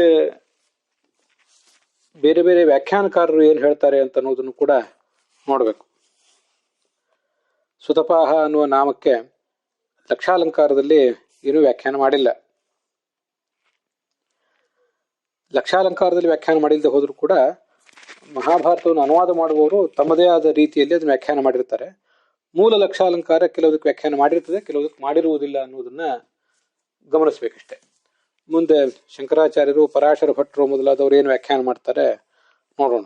ಬೇರೆ ಬೇರೆ ವ್ಯಾಖ್ಯಾನಕಾರರು ಏನು ಹೇಳ್ತಾರೆ ಅಂತ ಅನ್ನೋದನ್ನು ಕೂಡ ನೋಡಬೇಕು. ಸುತಪಾಹ ಅನ್ನುವ ನಾಮಕ್ಕೆ ಲಕ್ಷಾಲಂಕಾರದಲ್ಲಿ ಏನೂ ವ್ಯಾಖ್ಯಾನ ಮಾಡಿಲ್ಲ. ಲಕ್ಷಾಲಂಕಾರದಲ್ಲಿ ವ್ಯಾಖ್ಯಾನ ಮಾಡಿಲ್ಲದೆ ಹೋದರೂ ಕೂಡ ಮಹಾಭಾರತವನ್ನು ಅನುವಾದ ಮಾಡುವವರು ತಮ್ಮದೇ ಆದ ರೀತಿಯಲ್ಲಿ ಅದನ್ನು ವ್ಯಾಖ್ಯಾನ ಮಾಡಿರ್ತಾರೆ. ಮೂಲ ಲಕ್ಷಾಲಂಕಾರ ಕೆಲವುದಕ್ಕೆ ವ್ಯಾಖ್ಯಾನ ಮಾಡಿರ್ತದೆ, ಕೆಲವುದಕ್ಕೆ ಮಾಡಿರುವುದಿಲ್ಲ ಅನ್ನೋದನ್ನ ಗಮನಿಸಬೇಕಷ್ಟೆ. ಮುಂದೆ ಶಂಕರಾಚಾರ್ಯರು, ಪರಾಶರ ಭಟ್ರು ಮೊದಲಾದವರು ಏನು ವ್ಯಾಖ್ಯಾನ ಮಾಡ್ತಾರೆ ನೋಡೋಣ.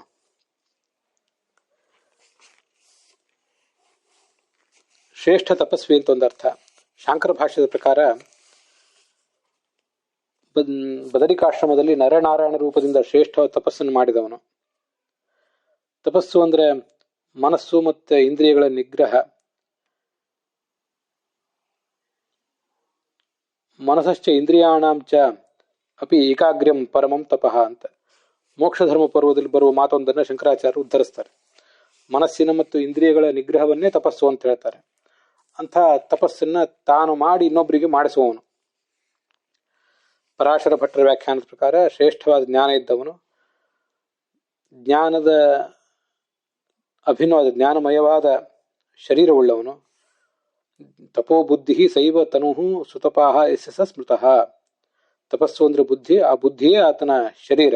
ಶ್ರೇಷ್ಠ ತಪಸ್ವಿ ಅಂತ ಒಂದು ಅರ್ಥ. ಶಾಂಕರ ಭಾಷ್ಯದ ಪ್ರಕಾರ ಬದರಿಕಾಶ್ರಮದಲ್ಲಿ ನರನಾರಾಯಣ ರೂಪದಿಂದ ಶ್ರೇಷ್ಠ ತಪಸ್ಸನ್ನು ಮಾಡಿದವನು. ತಪಸ್ಸು ಅಂದ್ರೆ ಮನಸ್ಸು ಮತ್ತೆ ಇಂದ್ರಿಯಗಳ ನಿಗ್ರಹ. ಮನಸ್ಸಶ್ಚ ಇಂದ್ರಿಯಾಣಾಂಚ ಅಪಿ ಏಕಾಗ್ರ್ಯಂ ಪರಮಂ ತಪಃ ಅಂತ ಮೋಕ್ಷ ಧರ್ಮ ಪರ್ವದಲ್ಲಿ ಬರುವ ಮಾತೊಂದನ್ನು ಶಂಕರಾಚಾರ್ಯರು ಉದ್ಧರಿಸ್ತಾರೆ. ಮನಸ್ಸಿನ ಮತ್ತು ಇಂದ್ರಿಯಗಳ ನಿಗ್ರಹವನ್ನೇ ತಪಸ್ಸು ಅಂತ ಹೇಳ್ತಾರೆ. ಅಂಥ ತಪಸ್ಸನ್ನ ತಾನು ಮಾಡಿ ಇನ್ನೊಬ್ಬರಿಗೆ ಮಾಡಿಸುವವನು. ಪರಾಶರ ಭಟ್ಟರ ವ್ಯಾಖ್ಯಾನದ ಪ್ರಕಾರ ಶ್ರೇಷ್ಠವಾದ ಜ್ಞಾನ ಇದ್ದವನು, ಜ್ಞಾನದ ಅಭಿನ್ನವಾದ ಜ್ಞಾನಮಯವಾದ ಶರೀರವುಳ್ಳವನು. ತಪೋ ಬುದ್ಧಿ ಸೈವ ತನುಹು ಸುತಪಾಹ ಯಸ್ಸ ಸ್ಮೃತಃ. ತಪಸ್ಸು ಅಂದ್ರೆ ಬುದ್ಧಿ, ಆ ಬುದ್ಧಿಯೇ ಆತನ ಶರೀರ.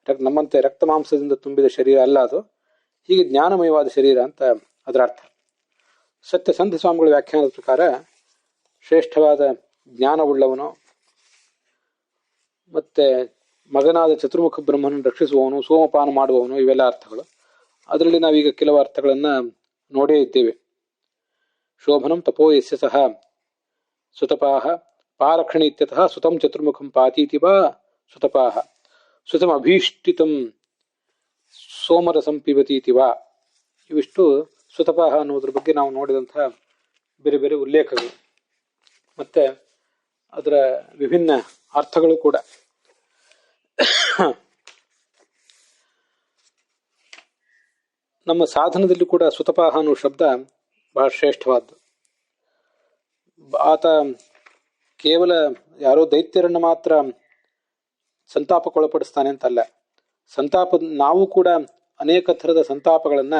ನಮ್ಮಂತೆ ರಕ್ತ ಮಾಂಸದಿಂದ ತುಂಬಿದ ಶರೀರ ಅಲ್ಲ ಅದು. ಹೀಗೆ ಜ್ಞಾನಮಯವಾದ ಶರೀರ ಅಂತ ಅದರ ಅರ್ಥ. ಸತ್ಯಸಂಧ ಸ್ವಾಮಿಗಳ ವ್ಯಾಖ್ಯಾನದ ಪ್ರಕಾರ ಶ್ರೇಷ್ಠವಾದ ಜ್ಞಾನವುಳ್ಳವನು, ಮತ್ತೆ ಮಗನಾದ ಚತುರ್ಮುಖ ಬ್ರಹ್ಮನನ್ನು ರಕ್ಷಿಸುವವನು, ಸೋಮಪಾನ ಮಾಡುವವನು, ಇವೆಲ್ಲ ಅರ್ಥಗಳು. ಅದರಲ್ಲಿ ನಾವೀಗ ಕೆಲವು ಅರ್ಥಗಳನ್ನ ನೋಡೇ ಇದ್ದೇವೆ. ಶೋಭನಂ ತಪೋ ಯಸ್ಯ ಸಹ ಸುತಪಾಹ ಪಾರಕ್ಷಣಿ ಇತ್ಯತಃ ಸುತಂ ಚತುರ್ಮುಖಂ ಪಾತೀತಿ ವಾ ಸುತಪಾಹ ಸುತಂ ಅಭೀಷ್ಟಿತಂ ಸೋಮರಸಂ ಪಿಬತೀತಿ ವಾ. ಇವಿಷ್ಟು ಸುತಪಾಹ ಅನ್ನೋದ್ರ ಬಗ್ಗೆ ನಾವು ನೋಡಿದಂತಹ ಬೇರೆ ಬೇರೆ ಉಲ್ಲೇಖಗಳು ಮತ್ತೆ ಅದರ ವಿಭಿನ್ನ ಅರ್ಥಗಳು ಕೂಡ. ನಮ್ಮ ಸಾಧನದಲ್ಲಿ ಕೂಡ ಸುತಪಾಹ ಅನ್ನೋ ಶಬ್ದ ಬಹಳ ಶ್ರೇಷ್ಠವಾದ್ದು. ಆತ ಕೇವಲ ಯಾರೋ ದೈತ್ಯರನ್ನು ಮಾತ್ರ ಸಂತಾಪಕ್ಕೊಳಪಡಿಸ್ತಾನೆ ಅಂತಲ್ಲ. ನಾವು ಕೂಡ ಅನೇಕ ಥರದ ಸಂತಾಪಗಳನ್ನ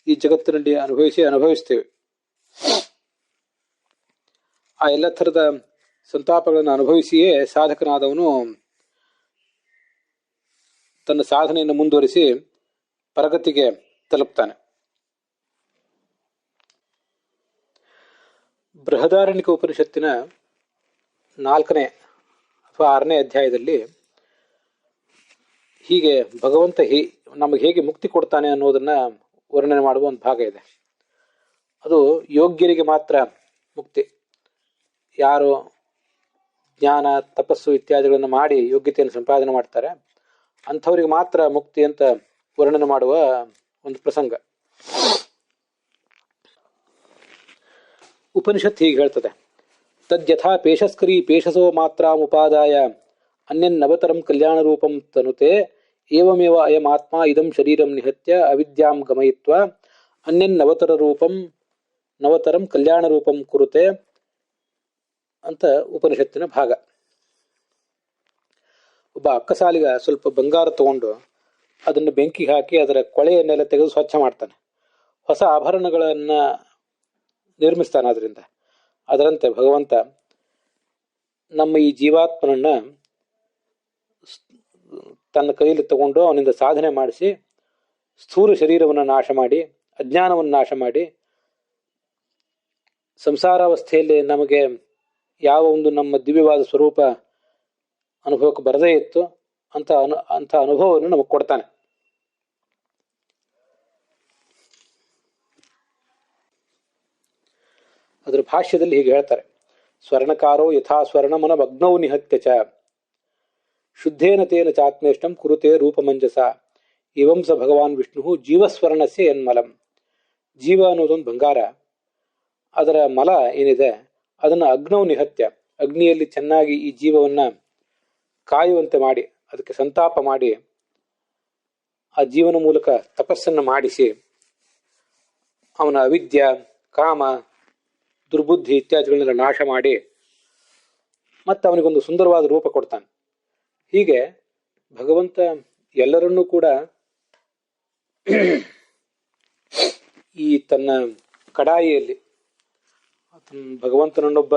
ಈ ಜಗತ್ತಿನಲ್ಲಿ ಅನುಭವಿಸ್ತೇವೆ. ಆ ಎಲ್ಲ ಥರದ ಸಂತಾಪಗಳನ್ನು ಅನುಭವಿಸಿಯೇ ಸಾಧಕನಾದವನು ತನ್ನ ಸಾಧನೆಯನ್ನು ಮುಂದುವರಿಸಿ ಪರಗತಿಗೆ ತಲುಪ್ತಾನೆ. ಬೃಹದಾರಣ್ಯಕ ಉಪನಿಷತ್ತಿನ 4ನೇ ಅಥವಾ 6ನೇ ಅಧ್ಯಾಯದಲ್ಲಿ ಹೀಗೆ ಭಗವಂತ ನಮಗೆ ಹೇಗೆ ಮುಕ್ತಿ ಕೊಡ್ತಾನೆ ಅನ್ನೋದನ್ನ ವರ್ಣನೆ ಮಾಡುವ ಒಂದು ಭಾಗ ಇದೆ. ಅದು ಯೋಗ್ಯರಿಗೆ ಮಾತ್ರ ಮುಕ್ತಿ. ಯಾರು ಜ್ಞಾನ ತಪಸ್ಸು ಇತ್ಯಾದಿಗಳನ್ನು ಮಾಡಿ ಯೋಗ್ಯತೆಯನ್ನು ಸಂಪಾದನೆ ಮಾಡ್ತಾರೆ ಅಂಥವ್ರಿಗೆ ಮಾತ್ರ ಮುಕ್ತಿ ಅಂತ ವರ್ಣನೆ ಮಾಡುವ ಒಂದು ಪ್ರಸಂಗ. ಉಪನಿಷತ್ ಹೀಗೆ ಹೇಳ್ತದೆ: ತದ್ಯಥಾ ಪೇಶಸ್ಕರಿ ಪೇಶಸೋ ಮಾತ್ರಾಮುಪಾದಾಯ ಅನ್ಯನ್ನವತರಂ ಕಲ್ಯಾಣ ರೂಪಂ ತನುತೆ ಏವಮೇವ ಅಯಮಾತ್ಮ ಇದಂ ಶರೀರಂ ನಿಹತ್ಯ ಅವಿದ್ಯಾಂ ಗಮಯಿತ್ವ ನವತರಂ ಕಲ್ಯಾಣ ರೂಪಂ ಕುರುತೆ ಅಂತ ಉಪನಿಷತ್ತಿನ ಭಾಗ. ಒಬ್ಬ ಅಕ್ಕಸಾಲಿಗ ಸ್ವಲ್ಪ ಬಂಗಾರ ತಗೊಂಡು ಅದನ್ನು ಬೆಂಕಿಗೆ ಹಾಕಿ ಅದರ ಕೊಳೆಯನ್ನೆಲ್ಲ ತೆಗೆದು ಸ್ವಚ್ಛ ಮಾಡ್ತಾನೆ. ಹೊಸ ಆಭರಣಗಳನ್ನ ನಿರ್ಮಿಸ್ತಾನೆ ಅದರಿಂದ. ಅದರಂತೆ ಭಗವಂತ ನಮ್ಮ ಈ ಜೀವಾತ್ಮನನ್ನ ತನ್ನ ಕೈಯಲ್ಲಿ ತಗೊಂಡು ಅವನಿಂದ ಸಾಧನೆ ಮಾಡಿಸಿ ಸ್ಥೂಲ ಶರೀರವನ್ನು ನಾಶ ಮಾಡಿ ಅಜ್ಞಾನವನ್ನು ನಾಶ ಮಾಡಿ ಸಂಸಾರಾವಸ್ಥೆಯಲ್ಲಿ ನಮಗೆ ಯಾವ ಒಂದು ನಮ್ಮ ದಿವ್ಯವಾದ ಸ್ವರೂಪ ಅನುಭವಕ್ಕೆ ಬರದೇ ಇತ್ತು ಅಂತ ಅನುಭವವನ್ನು ನಮಗೆ ಕೊಡ್ತಾನೆ. ಅದರ ಭಾಷ್ಯದಲ್ಲಿ ಹೀಗೆ ಹೇಳ್ತಾರೆ: ಸ್ವರ್ಣಕಾರೋ ಯಥಾ ಸ್ವರ್ಣಮನ ಭಗ್ನೌ ನಿಹತ್ಯ ಚ ಶುದ್ಧೇನ ತೇನ ಚಾತ್ಮೇಷ್ಟಂ ಕುರುತೆ ರೂಪಮಂಜಸ ಇವಂ ಸ ಭಗವಾನ್ ವಿಷ್ಣು ಜೀವಸ್ವರ್ಣಸ್ಯ ಯನ್ಮಲಂ. ಜೀವ ಅನ್ನೋದೊಂದು ಬಂಗಾರ. ಅದರ ಮಲ ಏನಿದೆ ಅದನ್ನು ಅಗ್ನೌ ನಿಹತ್ಯ, ಅಗ್ನಿಯಲ್ಲಿ ಚೆನ್ನಾಗಿ ಈ ಜೀವವನ್ನ ಕಾಯುವಂತೆ ಮಾಡಿ ಅದಕ್ಕೆ ಸಂತಾಪ ಮಾಡಿ ಆ ಜೀವನ ಮೂಲಕ ತಪಸ್ಸನ್ನು ಮಾಡಿಸಿ ಅವನ ಅವಿದ್ಯ, ಕಾಮ, ದುರ್ಬುದ್ಧಿ ಇತ್ಯಾದಿಗಳನ್ನೆಲ್ಲ ನಾಶ ಮಾಡಿ ಮತ್ತೆ ಅವನಿಗೊಂದು ಸುಂದರವಾದ ರೂಪ ಕೊಡ್ತಾನೆ. ಹೀಗೆ ಭಗವಂತ ಎಲ್ಲರನ್ನೂ ಕೂಡ ಈ ತನ್ನ ಕಡಾಯಿಯಲ್ಲಿ ಭಗವಂತನನ್ನೊಬ್ಬ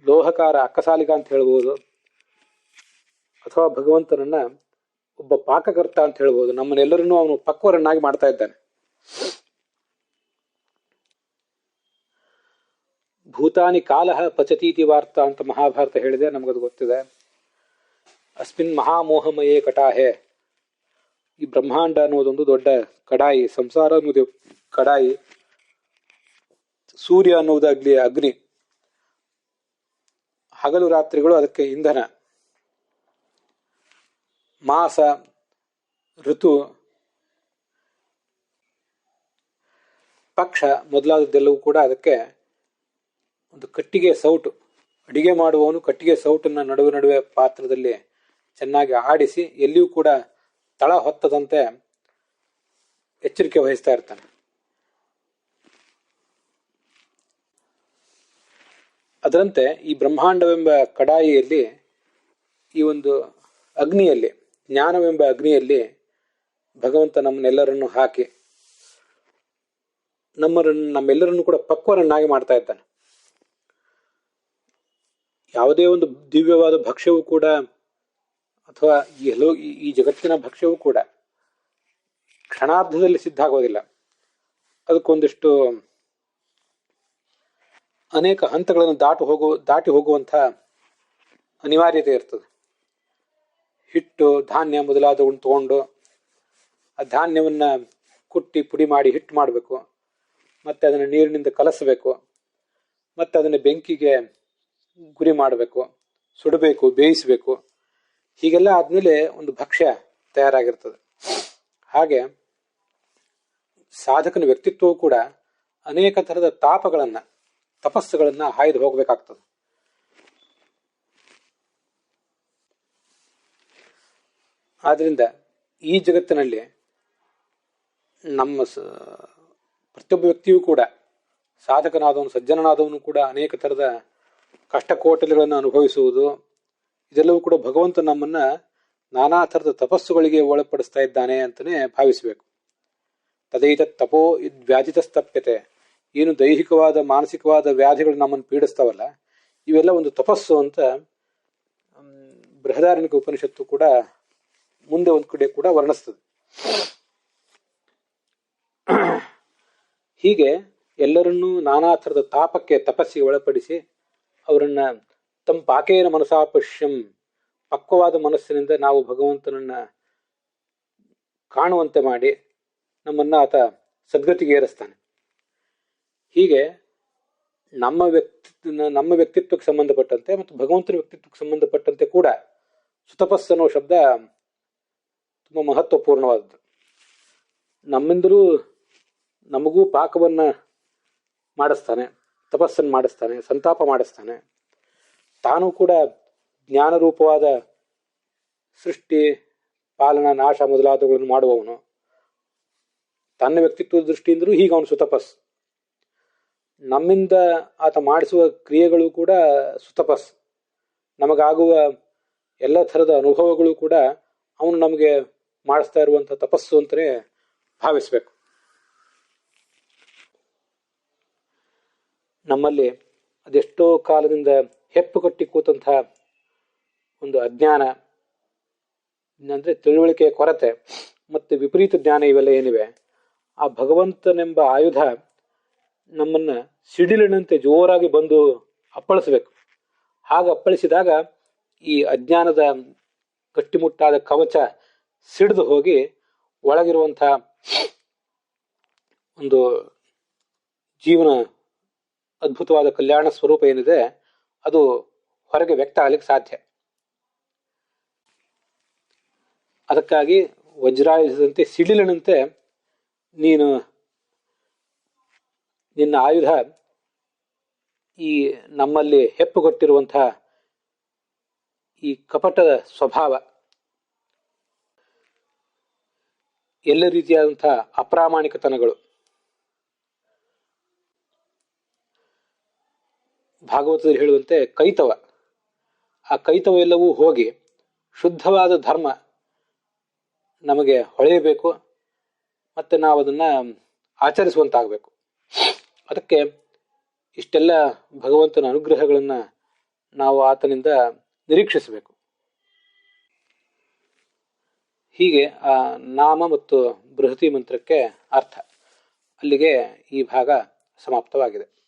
ಲೋಹಕಾರ, ಅಕ್ಕಸಾಲಿಗ ಅಂತ ಹೇಳ್ಬೋದು, ಅಥವಾ ಭಗವಂತನನ್ನ ಒಬ್ಬ ಪಾಕಕರ್ತ ಅಂತ ಹೇಳ್ಬೋದು. ನಮ್ಮನ್ನೆಲ್ಲರನ್ನೂ ಅವನು ಪಕ್ವರನ್ನಾಗಿ ಮಾಡ್ತಾ ಇದ್ದಾನೆ. ಭೂತಾನಿ ಕಾಲಃ ಪಚತೀತಿ ವಾರ್ತಾ ಅಂತ ಮಹಾಭಾರತ ಹೇಳಿದೆ, ನಮಗದು ಗೊತ್ತಿದೆ. ಅಸ್ಮಿನ್ ಮಹಾಮೋಹಮಯೇ ಕಟಾಹೆ, ಈ ಬ್ರಹ್ಮಾಂಡ ಅನ್ನೋದೊಂದು ದೊಡ್ಡ ಕಡಾಯಿ, ಸಂಸಾರ ಅನ್ನೋದು ಕಡಾಯಿ, ಸೂರ್ಯ ಅನ್ನುವುದಾಗ್ಲಿ ಅಗ್ನಿ, ಹಗಲು ರಾತ್ರಿಗಳು ಅದಕ್ಕೆ ಇಂಧನ, ಮಾಸ, ಋತು, ಪಕ್ಷ ಮೊದಲಾದದ್ದೆಲ್ಲವೂ ಕೂಡ ಅದಕ್ಕೆ ಒಂದು ಕಟ್ಟಿಗೆ ಸೌಟು. ಅಡಿಗೆ ಮಾಡುವವನು ಕಟ್ಟಿಗೆ ಸೌಟನ್ನ ನಡುವೆ ನಡುವೆ ಪಾತ್ರದಲ್ಲಿ ಚೆನ್ನಾಗಿ ಆಡಿಸಿ ಎಲ್ಲಿಯೂ ಕೂಡ ತಳ ಹೊತ್ತದಂತೆ ಎಚ್ಚರಿಕೆ ವಹಿಸ್ತಾ ಇರ್ತಾನೆ. ಅದರಂತೆ ಈ ಬ್ರಹ್ಮಾಂಡವೆಂಬ ಕಡಾಯಿಯಲ್ಲಿ, ಈ ಒಂದು ಅಗ್ನಿಯಲ್ಲಿ, ಜ್ಞಾನವೆಂಬ ಅಗ್ನಿಯಲ್ಲಿ ಭಗವಂತ ನಮ್ಮನ್ನೆಲ್ಲರನ್ನು ಹಾಕಿ ನಮ್ಮೆಲ್ಲರನ್ನು ಕೂಡ ಪಕ್ವರನ್ನಾಗಿ ಮಾಡ್ತಾ ಇದ್ದಾನೆ. ಯಾವುದೇ ಒಂದು ದಿವ್ಯವಾದ ಭಕ್ಷ್ಯವೂ ಕೂಡ, ಅಥವಾ ಈ ಜಗತ್ತಿನ ಭಕ್ಷ್ಯವೂ ಕೂಡ ಕ್ಷಣಾರ್ಧದಲ್ಲಿ ಸಿದ್ಧ ಆಗೋದಿಲ್ಲ. ಅದಕ್ಕೊಂದಿಷ್ಟು ಅನೇಕ ಹಂತಗಳನ್ನು ದಾಟಿ ಹೋಗುವಂಥ ಅನಿವಾರ್ಯತೆ ಇರ್ತದೆ. ಹಿಟ್ಟು, ಧಾನ್ಯ ಮೊದಲಾದವನ್ನು ತಗೊಂಡು ಆ ಧಾನ್ಯವನ್ನ ಕುಟ್ಟಿ ಪುಡಿ ಮಾಡಿ ಹಿಟ್ಟು ಮಾಡಬೇಕು, ಮತ್ತೆ ಅದನ್ನು ನೀರಿನಿಂದ ಕಲಸಬೇಕು, ಮತ್ತೆ ಅದನ್ನು ಬೆಂಕಿಗೆ ಗುರಿ ಮಾಡಬೇಕು, ಸುಡಬೇಕು, ಬೇಯಿಸಬೇಕು. ಹೀಗೆಲ್ಲ ಆದ್ಮೇಲೆ ಒಂದು ಭಕ್ಷ್ಯ ತಯಾರಾಗಿರ್ತದೆ. ಹಾಗೆ ಸಾಧಕನ ವ್ಯಕ್ತಿತ್ವವು ಕೂಡ ಅನೇಕ ತರದ ತಾಪಗಳನ್ನ, ತಪಸ್ಸುಗಳನ್ನ ಹಾಯ್ದು ಹೋಗ್ಬೇಕಾಗ್ತದೆ. ಆದ್ರಿಂದ ಈ ಜಗತ್ತಿನಲ್ಲಿ ನಮ್ಮ ಪ್ರತಿಯೊಬ್ಬ ವ್ಯಕ್ತಿಯೂ ಕೂಡ, ಸಾಧಕನಾದವನು, ಸಜ್ಜನನಾದವನು ಕೂಡ ಅನೇಕ ತರದ ಕಷ್ಟಕೋಟಲೆಗಳನ್ನು ಅನುಭವಿಸುವುದು, ಇದೆಲ್ಲವೂ ಕೂಡ ಭಗವಂತ ನಮ್ಮನ್ನ ನಾನಾ ಥರದ ತಪಸ್ಸುಗಳಿಗೆ ಒಳಪಡಿಸ್ತಾ ಇದ್ದಾನೆ ಅಂತಲೇ ಭಾವಿಸಬೇಕು. ತದೈತತ್ ತಪೋ ವ್ಯಾಧಿತಸ್ತಪ್ಯತೆ, ಏನು ದೈಹಿಕವಾದ ಮಾನಸಿಕವಾದ ವ್ಯಾಧಿಗಳು ನಮ್ಮನ್ನು ಪೀಡಿಸ್ತಾವಲ್ಲ, ಇವೆಲ್ಲ ಒಂದು ತಪಸ್ಸು ಅಂತ ಬೃಹದಾರಣ್ಯಕ ಉಪನಿಷತ್ತು ಕೂಡ ಮುಂದೆ ಒಂದು ಕಡೆ ಕೂಡ ವರ್ಣಿಸ್ತದೆ. ಹೀಗೆ ಎಲ್ಲರನ್ನೂ ನಾನಾ ಥರದ ತಾಪಕ್ಕೆ, ತಪಸ್ಸಿಗೆ ಒಳಪಡಿಸಿ ಅವರನ್ನ ತಮ್ಮ ಪಾಕೇನ ಮನಸಾಪಶ್ಯಂ, ಪಕ್ವವಾದ ಮನಸ್ಸಿನಿಂದ ನಾವು ಭಗವಂತನನ್ನ ಕಾಣುವಂತೆ ಮಾಡಿ ನಮ್ಮನ್ನ ಆತ ಸದ್ಗತಿಗೆ ಏರಿಸ್ತಾನೆ. ಹೀಗೆ ನಮ್ಮ ವ್ಯಕ್ತಿತ್ವಕ್ಕೆ ಸಂಬಂಧಪಟ್ಟಂತೆ ಮತ್ತು ಭಗವಂತನ ವ್ಯಕ್ತಿತ್ವಕ್ಕೆ ಸಂಬಂಧಪಟ್ಟಂತೆ ಕೂಡ ಸುತಪಸ್ಸು ಅನ್ನೋ ಶಬ್ದ ತುಂಬ ಮಹತ್ವಪೂರ್ಣವಾದದ್ದು. ನಮ್ಮಿಂದಲೂ ನಮಗೂ ಪಾಕವನ್ನ ಮಾಡಿಸ್ತಾನೆ, ತಪಸ್ಸನ್ನು ಮಾಡಿಸ್ತಾನೆ, ಸಂತಾಪ ಮಾಡಿಸ್ತಾನೆ. ತಾನು ಕೂಡ ಜ್ಞಾನರೂಪವಾದ ಸೃಷ್ಟಿ, ಪಾಲನ, ನಾಶ ಮೊದಲಾದವುಗಳನ್ನು ಮಾಡುವವನು. ತನ್ನ ವ್ಯಕ್ತಿತ್ವದ ದೃಷ್ಟಿಯಿಂದಲೂ ಹೀಗೆ ಅವನು ಸುತಪಸ್. ನಮ್ಮಿಂದ ಆತ ಮಾಡಿಸುವ ಕ್ರಿಯೆಗಳು ಕೂಡ ಸುತಪಸ್. ನಮಗಾಗುವ ಎಲ್ಲ ಥರದ ಅನುಭವಗಳು ಕೂಡ ಅವನು ನಮಗೆ ಮಾಡಿಸ್ತಾ ಇರುವಂಥ ತಪಸ್ಸು ಅಂತಲೇ ಭಾವಿಸ್ಬೇಕು. ನಮ್ಮಲ್ಲಿ ಅದೆಷ್ಟೋ ಕಾಲದಿಂದ ಹೆಪ್ಪು ಕಟ್ಟಿ ಕೂತಂತಹ ಒಂದು ಅಜ್ಞಾನ, ಅಂದರೆ ತಿಳುವಳಿಕೆಯ ಕೊರತೆ ಮತ್ತು ವಿಪರೀತ ಜ್ಞಾನ, ಇವೆಲ್ಲ ಏನಿವೆ, ಆ ಭಗವಂತನೆಂಬ ಆಯುಧ ನಮ್ಮನ್ನ ಸಿಡಿಲಿನಂತೆ ಜೋರಾಗಿ ಬಂದು ಅಪ್ಪಳಿಸ್ಬೇಕು. ಹಾಗೆ ಅಪ್ಪಳಿಸಿದಾಗ ಈ ಅಜ್ಞಾನದ ಗಟ್ಟಿಮುಟ್ಟಾದ ಕವಚ ಸಿಡಿದು ಹೋಗಿ ಒಳಗಿರುವಂಥ ಒಂದು ಜೀವನ ಅದ್ಭುತವಾದ ಕಲ್ಯಾಣ ಸ್ವರೂಪ ಏನಿದೆ ಅದು ಹೊರಗೆ ವ್ಯಕ್ತ ಆಗಲಿಕ್ಕೆ ಸಾಧ್ಯ. ಅದಕ್ಕಾಗಿ ವಜ್ರಾಯುಧದಂತೆ ಸಿಡಿಲಿನಂತೆ ನೀನು ನಿನ್ನ ಆಯುಧ ಈ ನಮ್ಮಲ್ಲಿ ಹೆಪ್ಪುಗೊಟ್ಟಿರುವಂತಹ ಈ ಕಪಟದ ಸ್ವಭಾವ, ಎಲ್ಲ ರೀತಿಯಾದಂತಹ ಅಪ್ರಾಮಾಣಿಕತನಗಳು ಭಾಗವತದಲ್ಲಿ ಹೇಳುವಂತೆ ಕೈತವ, ಆ ಕೈತವ ಎಲ್ಲವೂ ಹೋಗಿ ಶುದ್ಧವಾದ ಧರ್ಮ ನಮಗೆ ಹೊಳೆಯಬೇಕು, ಮತ್ತೆ ನಾವು ಅದನ್ನ ಆಚರಿಸುವಂತಾಗಬೇಕು. ಅದಕ್ಕೆ ಇಷ್ಟೆಲ್ಲ ಭಗವಂತನ ಅನುಗ್ರಹಗಳನ್ನ ನಾವು ಆತನಿಂದ ನಿರೀಕ್ಷಿಸಬೇಕು. ಹೀಗೆ ಆ ನಾಮ ಮತ್ತು ಬೃಹತಿ ಮಂತ್ರಕ್ಕೆ ಅರ್ಥ. ಅಲ್ಲಿಗೆ ಈ ಭಾಗ ಸಮಾಪ್ತವಾಗಿದೆ.